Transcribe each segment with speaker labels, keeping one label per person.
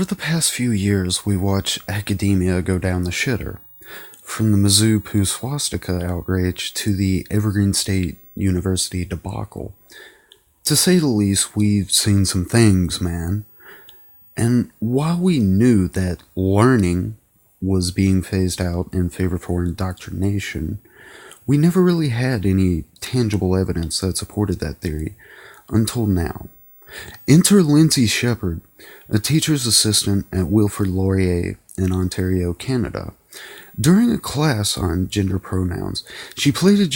Speaker 1: Over the past few years, we watched academia go down the shitter. From the Mizzou Pooh swastika outrage to the Evergreen State University debacle. To say the least, we've seen some things, man. And while we knew that learning was being phased out in favor for indoctrination, we never really had any tangible evidence that supported that theory until now. Enter Lindsay Sheperd, a teacher's assistant at Wilfrid Laurier in Ontario, Canada. During a class on gender pronouns, she played a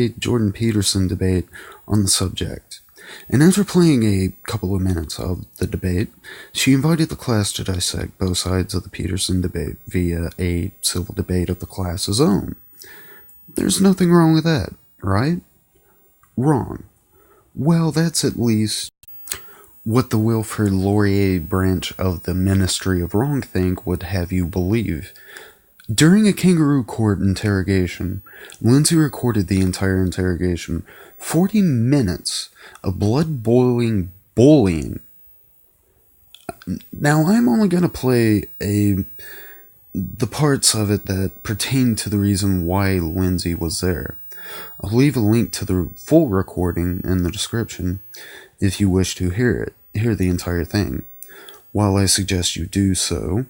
Speaker 1: Jordan Peterson debate on the subject. And after playing a couple of minutes of the debate, she invited the class to dissect both sides of the Peterson debate via a civil debate of the class's own. There's nothing wrong with that, right? Wrong. Well, that's at least what the Wilfrid Laurier branch of the Ministry of Wrongthink would have you believe. During a kangaroo court interrogation, Lindsay recorded the entire interrogation, 40 minutes of blood-boiling bullying. Now, I'm only going to play the parts of it that pertain to the reason why Lindsay was there. I'll leave a link to the full recording in the description if you wish to hear the entire thing. While I suggest you do so,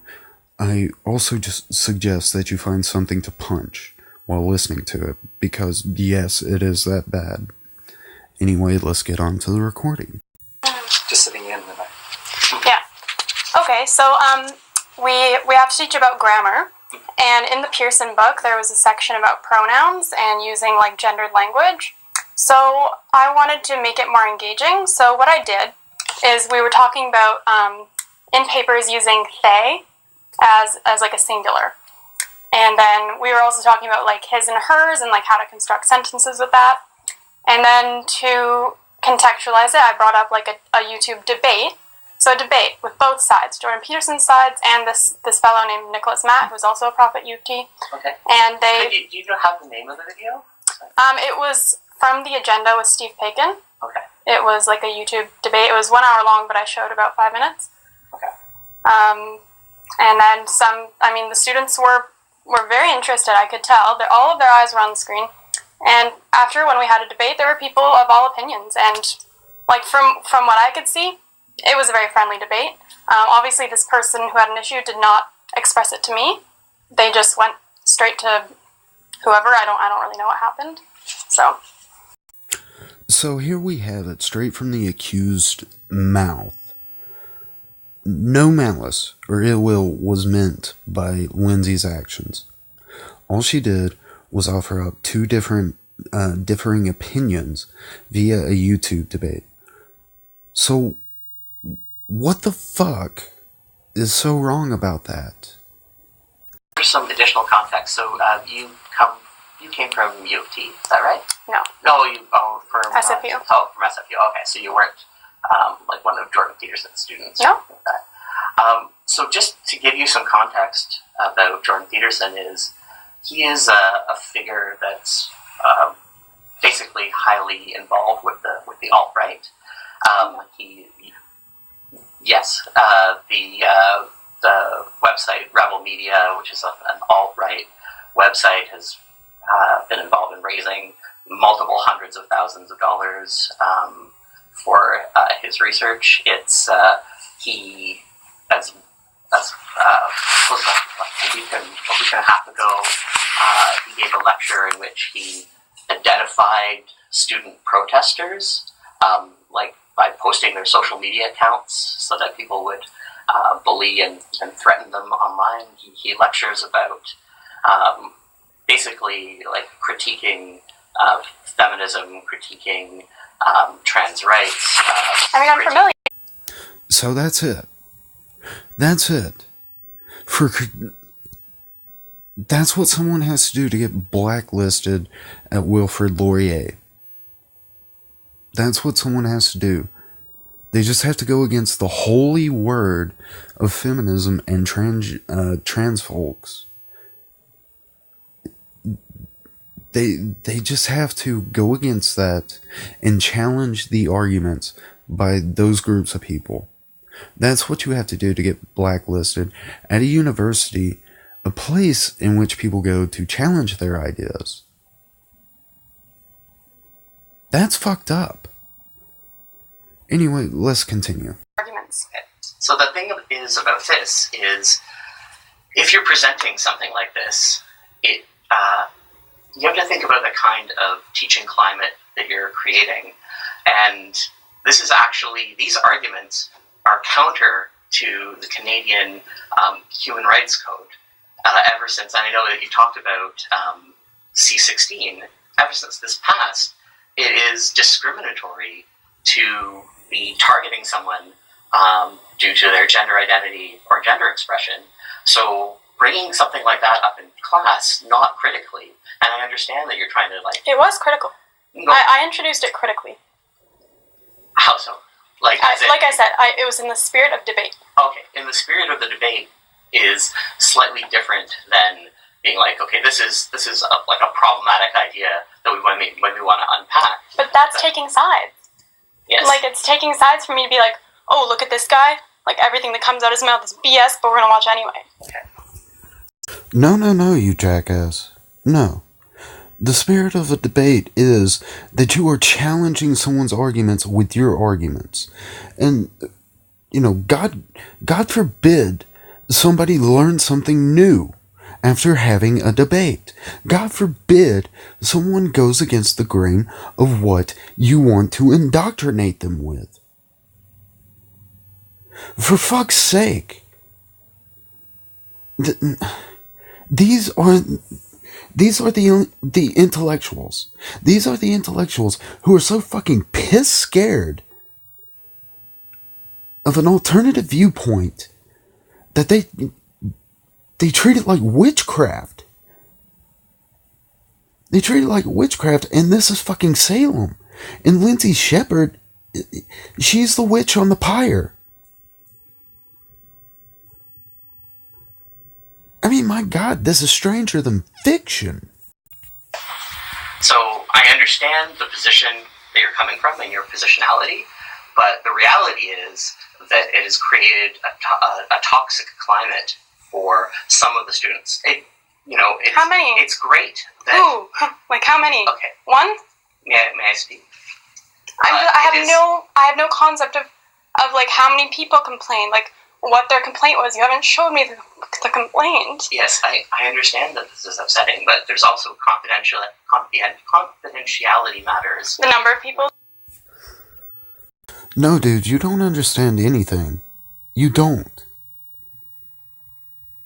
Speaker 1: I also just suggest that you find something to punch while listening to it, because yes, it is that bad. Anyway, let's get on to the recording.
Speaker 2: Just sitting in the back.
Speaker 3: Yeah. Okay, so we have to teach about grammar, and in the Pearson book there was a section about pronouns and using like gendered language. So I wanted to make it more engaging. So what I did is we were talking about in papers using they as like a singular. And then we were also talking about like his and hers and like how to construct sentences with that. And then to contextualize it, I brought up like a YouTube debate. So a debate with both sides, Jordan Peterson's sides and this fellow named Nicholas Matt, who's also a prof at UT.
Speaker 2: Okay.
Speaker 3: And
Speaker 2: do you have the name of the video?
Speaker 3: It was from the agenda with Steve Paikin.
Speaker 2: Okay.
Speaker 3: It was like a YouTube debate. It was 1 hour long, but I showed about 5 minutes.
Speaker 2: Okay.
Speaker 3: And then the students were very interested, I could tell. All of their eyes were on the screen. And after, when we had a debate, there were people of all opinions. And like from what I could see, it was a very friendly debate. Obviously, this person who had an issue did not express it to me. They just went straight to whoever. I don't really know what happened.
Speaker 1: So here we have it, straight from the accused mouth. No malice or ill will was meant by Lindsay's actions. All she did was offer up two different differing opinions via a YouTube debate. So, what the fuck is so wrong about that?
Speaker 2: There's some additional context. So, you came from U of T, is that right?
Speaker 3: No.
Speaker 2: No, from
Speaker 3: SFU.
Speaker 2: From SFU. Okay, so you weren't like one of Jordan Peterson's students.
Speaker 3: No.
Speaker 2: So just to give you some context about Jordan Peterson he is a figure that's basically highly involved with the alt-right. The website Rebel Media, which is an alt-right website, has been involved in raising multiple hundreds of thousands of dollars for his research. It's a week and a half ago, he gave a lecture in which he identified student protesters, by posting their social media accounts so that people would bully and threaten them online. He lectures about basically like critiquing feminism, critiquing trans rights.
Speaker 3: I'm familiar.
Speaker 1: So that's it. That's it. That's what someone has to do to get blacklisted at Wilfrid Laurier. That's what someone has to do. They just have to go against the holy word of feminism and trans folks. They just have to go against that and challenge the arguments by those groups of people. That's what you have to do to get blacklisted at a university, a place in which people go to challenge their ideas. That's fucked up. Anyway, let's continue.
Speaker 3: Arguments.
Speaker 2: So the thing is about this is, if you're presenting something like this, you have to think about the kind of teaching climate that you're creating. And this is actually, these arguments are counter to the Canadian Human Rights Code. Ever since, I know that you talked about C-16, ever since this passed, it is discriminatory to be targeting someone due to their gender identity or gender expression. So bringing something like that up in class, not critically, and I understand that you're trying to
Speaker 3: It was critical.
Speaker 2: No.
Speaker 3: I introduced it critically.
Speaker 2: How so? Like I
Speaker 3: said, it was in the spirit of debate.
Speaker 2: Okay, in the spirit of the debate is slightly different than being like, okay, this is a problematic idea that we want to unpack.
Speaker 3: But that's taking sides.
Speaker 2: Yes.
Speaker 3: Like, it's taking sides for me to be like, oh, look at this guy. Like, everything that comes out of his mouth is BS, but we're gonna watch anyway.
Speaker 2: Okay.
Speaker 1: No, you jackass. No. The spirit of a debate is that you are challenging someone's arguments with your arguments. And, God forbid somebody learn something new after having a debate. God forbid someone goes against the grain of what you want to indoctrinate them with. For fuck's sake. These are the intellectuals. These are the intellectuals who are so fucking piss scared of an alternative viewpoint that they treat it like witchcraft. They treat it like witchcraft, and this is fucking Salem. And Lindsay Sheperd, she's the witch on the pyre. I mean, my God, this is stranger than fiction.
Speaker 2: So I understand the position that you're coming from and your positionality, but the reality is that it has created a toxic climate for some of the students.
Speaker 3: How many?
Speaker 2: It's great that...
Speaker 3: Ooh, like how many?
Speaker 2: Okay.
Speaker 3: One?
Speaker 2: May I speak?
Speaker 3: I have no concept of like how many people complain, like what their complaint was. You haven't showed me the complaint.
Speaker 2: Yes, I understand that this is upsetting, but there's also confidentiality matters.
Speaker 3: The number of people?
Speaker 1: No, dude, you don't understand anything. You don't.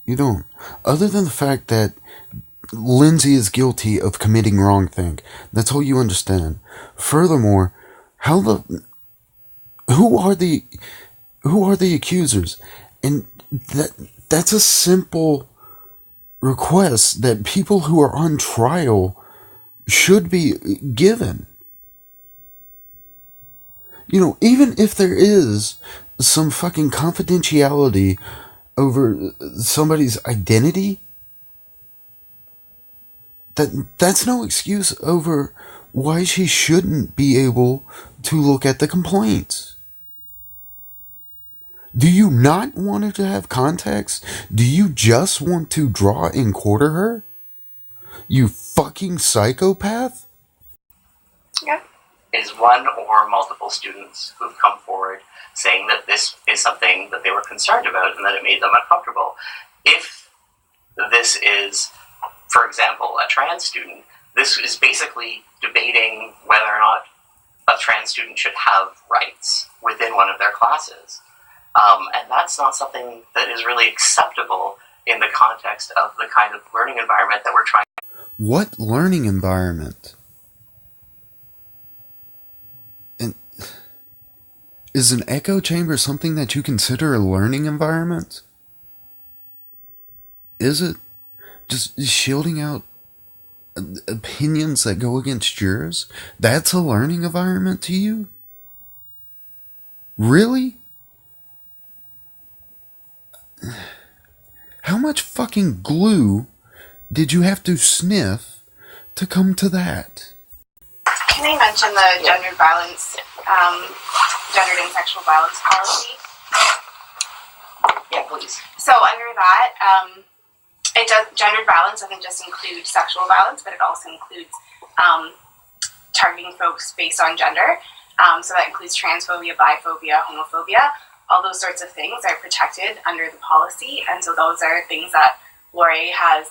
Speaker 1: You don't. Other than the fact that Lindsay is guilty of committing wrong thing. That's all you understand. Furthermore, who are the accusers? And that's a simple request that people who are on trial should be given. Even if there is some fucking confidentiality over somebody's identity, that's no excuse over why she shouldn't be able to look at the complaints. Do you not want her to have context? Do you just want to draw and quarter her? You fucking psychopath?
Speaker 3: Yeah.
Speaker 2: Is one or multiple students who've come forward saying that this is something that they were concerned about and that it made them uncomfortable. If this is, for example, a trans student, this is basically debating whether or not a trans student should have rights within one of their classes. And that's not something that is really acceptable in the context of the kind of learning environment that we're trying.
Speaker 1: What learning environment? And is an echo chamber something that you consider a learning environment? Is it just shielding out opinions that go against yours? That's a learning environment to you? Really? How much fucking glue did you have to sniff to come to that?
Speaker 4: Can I mention the gendered and sexual violence policy?
Speaker 2: please.
Speaker 4: So under that, it does, gendered violence doesn't just include sexual violence, but it also includes targeting folks based on gender. So that includes transphobia, biphobia, homophobia. All those sorts of things are protected under the policy, and so those are things that Laurier has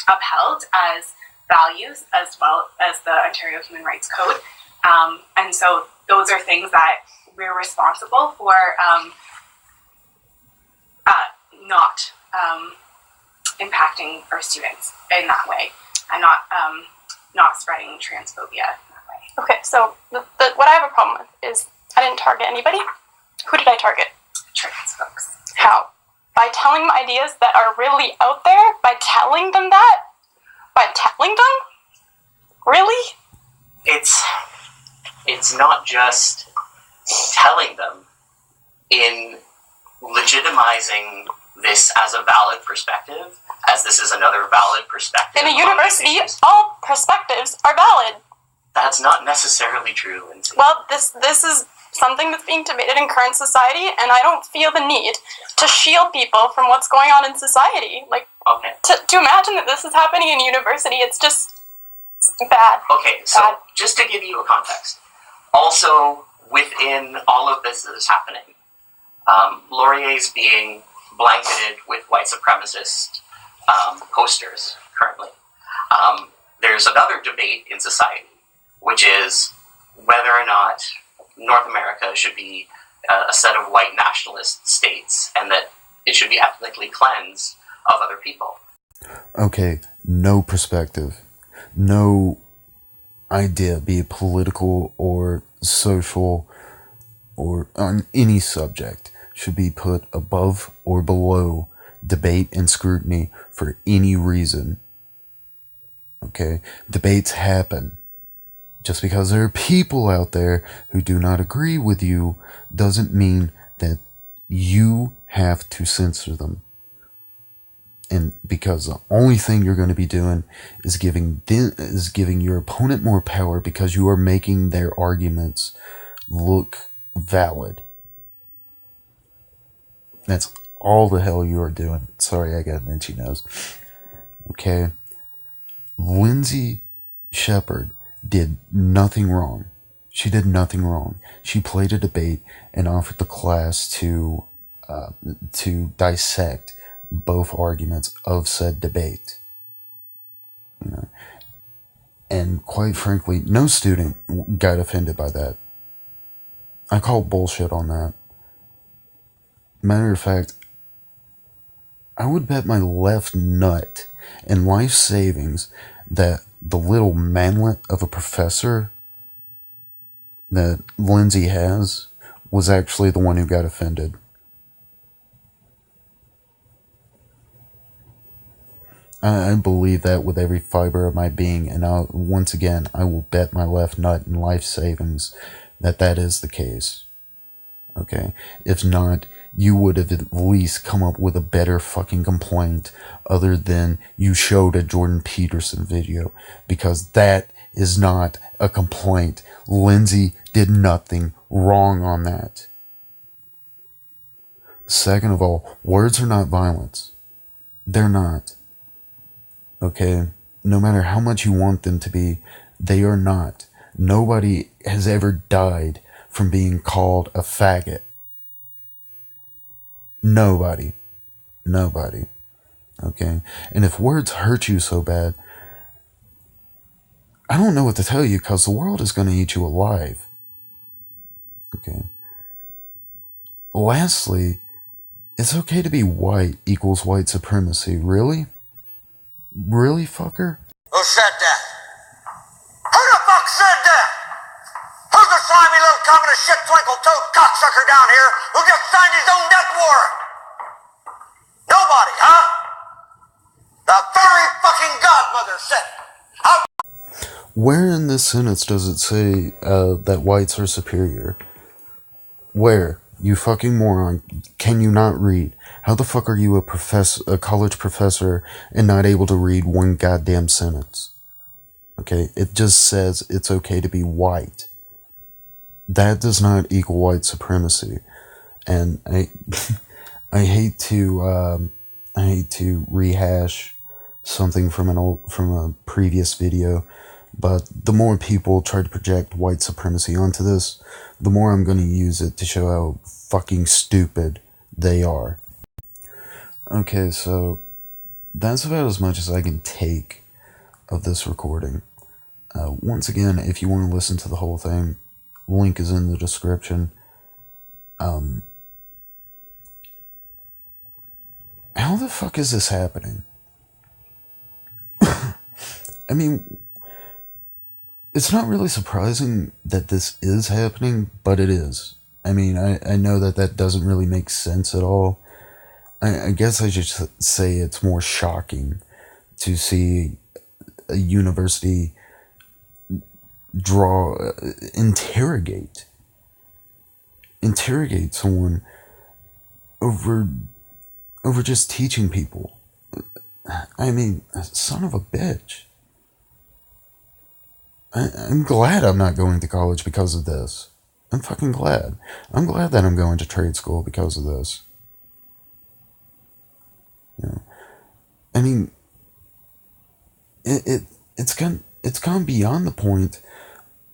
Speaker 4: upheld as values, as well as the Ontario Human Rights Code. And so those are things that we're responsible for not impacting our students in that way, and not spreading transphobia in that way.
Speaker 3: Okay, so what I have a problem with is I didn't target anybody. Who did I target?
Speaker 4: Trans folks.
Speaker 3: How? By telling them ideas that are really out there? By telling them that? By telling them? Really?
Speaker 2: It's not just telling them. In legitimizing this as a valid perspective, as this is another valid perspective.
Speaker 3: In a university, all perspectives are valid.
Speaker 2: That's not necessarily true, Lindsay.
Speaker 3: Well, this is something that's being debated in current society, and I don't feel the need to shield people from what's going on in society. Like,
Speaker 2: okay.
Speaker 3: To imagine that this is happening in university, it's just bad.
Speaker 2: Okay, so just to give you a context, also within all of this that is happening, Laurier's being blanketed with white supremacist posters currently. There's another debate in society, which is whether or not North America should be a set of white nationalist states, and that it should be ethnically cleansed of other people.
Speaker 1: Okay, no perspective, no idea, be it political or social or on any subject, should be put above or below debate and scrutiny for any reason. Okay? Debates happen. Just because there are people out there who do not agree with you doesn't mean that you have to censor them. And because the only thing you're going to be doing is giving your opponent more power because you are making their arguments look valid. That's all the hell you are doing. Sorry, I got an itchy nose. Okay? Lindsay Sheperd did nothing wrong. She did nothing wrong. She played a debate and offered the class to dissect both arguments of said debate. You know? And quite frankly, no student got offended by that. I call bullshit on that. Matter of fact, I would bet my left nut and life savings that the little manlet of a professor that Lindsay has was actually the one who got offended. I believe that with every fiber of my being, and once again, I will bet my left nut and life savings that that is the case. Okay? If not, you would have at least come up with a better fucking complaint other than you showed a Jordan Peterson video, because that is not a complaint. Lindsay did nothing wrong on that. Second of all, words are not violence. They're not. Okay? No matter how much you want them to be, they are not. Nobody has ever died from being called a faggot. Nobody. Okay? And if words hurt you so bad, I don't know what to tell you, because the world is going to eat you alive. Okay? Lastly, it's okay to be white equals white supremacy. Really? Really, fucker?
Speaker 5: Who said that? Who the fuck said that? Who's the slimy little communist shit twinkle-toed cocksucker down here who just signed his own death warrant? Nobody, huh? The very fucking godmother said it.
Speaker 1: Where in this sentence does it say that whites are superior? Where? You fucking moron. Can you not read? How the fuck are you a college professor and not able to read one goddamn sentence? Okay, it just says it's okay to be white. That does not equal white supremacy. And I hate to rehash something from a previous video, but the more people try to project white supremacy onto this, the more I'm going to use it to show how fucking stupid they are. Okay, so that's about as much as I can take of this recording. Once again, if you want to listen to the whole thing, link is in the description. How the fuck is this happening? I mean, it's not really surprising that this is happening, but it is. I mean, I know that doesn't really make sense at all. I guess I should say it's more shocking to see a university interrogate someone over just teaching people. I mean, son of a bitch. I'm glad I'm not going to college because of this. I'm fucking glad. I'm glad that I'm going to trade school because of this. You know, I mean, it's gone beyond the point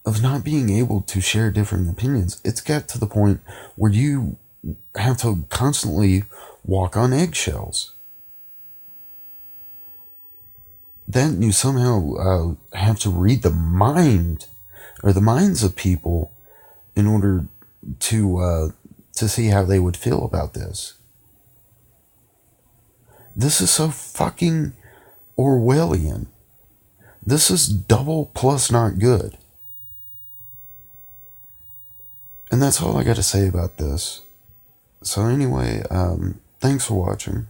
Speaker 1: of not being able to share different opinions. It's got to the point where you have to constantly walk on eggshells. Then you somehow have to read the minds of people in order to see how they would feel about this. This is so fucking Orwellian. This is double plus not good. And that's all I got to say about this. So anyway, thanks for watching.